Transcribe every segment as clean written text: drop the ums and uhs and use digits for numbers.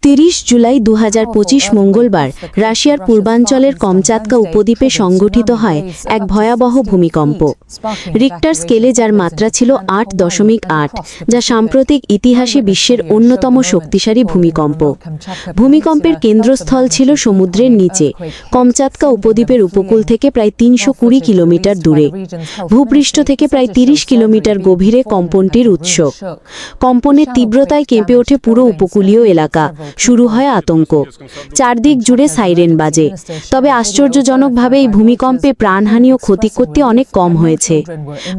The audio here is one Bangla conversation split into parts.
30 জুলাই 2025 মঙ্গলবার রাশিয়ার পূর্বাঞ্চলের কমচাতকা উপদ্বীপে সংঘটিত হয় এক ভয়াবহ ভূমিকম্প। রিক্টার স্কেলে যার মাত্রা ছিল 8.8, যা সাম্প্রতিক ইতিহাসে বিশ্বের অন্যতম শক্তিশালী ভূমিকম্প। ভূমিকম্পের কেন্দ্রস্থল ছিল সমুদ্রের নিচে, কমচাতকা উপদ্বীপের উপকূল থেকে প্রায় 320 কিলোমিটার দূরে। ভূপৃষ্ঠ থেকে প্রায় 30 কিলোমিটার গভীরে কম্পনটির উৎস। কম্পনের তীব্রতায় কেঁপে ওঠে পুরো উপকূলীয় এলাকা। শুরু হয় আতঙ্ক। চারদিক জুড়ে সাইরেন বাজে। তবে আশ্চর্যজনকভাবে এই ভূমিকম্পে প্রাণহানি ও ক্ষয়ক্ষতি অনেক কম হয়েছে।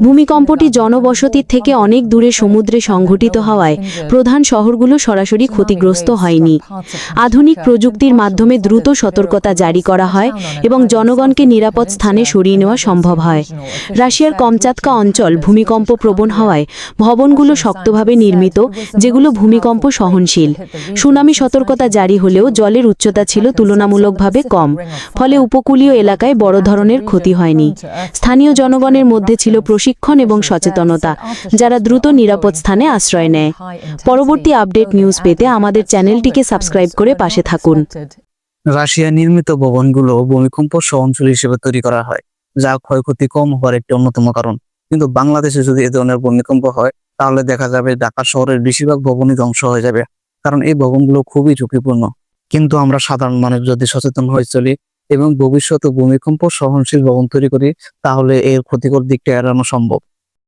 ভূমিকম্পটি জনবসতির থেকে অনেক দূরে সমুদ্রে সংঘটিত হওয়ায় প্রধান শহরগুলো সরাসরি ক্ষতিগ্রস্ত হয়নি। আধুনিক প্রযুক্তির মাধ্যমে দ্রুত সতর্কতা জারি করা হয় এবং জনগণকে নিরাপদ স্থানে সরিয়ে নেওয়া সম্ভব হয়। রাশিয়ার কমচাতকা অঞ্চল ভূমিকম্প প্রবণ হওয়ায় ভবনগুলো শক্তভাবে নির্মিত, যেগুলো ভূমিকম্প সহনশীল। সুনামি সতর্কতা জারি হলেও জলের উচ্চতা ছিল তুলনামূলকভাবে কম, ফলে উপকূলীয় এলাকায় বড় ধরনের ক্ষতি হয়নি। স্থানীয় জনগণের মধ্যে ছিল প্রশিক্ষণ এবং সচেতনতা, যারা দ্রুত নিরাপদ স্থানে আশ্রয় নেয়। পরবর্তী আপডেট নিউজ পেতে আমাদের চ্যানেলটিকে সাবস্ক্রাইব করে পাশে থাকুন। রাশিয়া নির্মিত ভবনগুলো ভূমিকম্প সহনশীল হিসেবে তৈরি করা হয়, যা ক্ষয়ক্ষতি কম হওয়ার একটি অন্যতম কারণ। কিন্তু বাংলাদেশে যদি এ ধরনের ভূমিকম্প হয়, তাহলে দেখা যাবে ঢাকা শহরের বেশিরভাগ ভবনই ধ্বংস হয়ে যাবে, কারণ এই ভবনগুলো খুবই ঝুঁকিপূর্ণ। কিন্তু আমরা সাধারণ মানুষ যদি সচেতন হয়ে চলি এবং ভবিষ্যতে ভূমিকম্প সহনশীল ভবন তৈরি করি, তাহলে এর ক্ষতিকর দিকটা এড়ানো সম্ভব।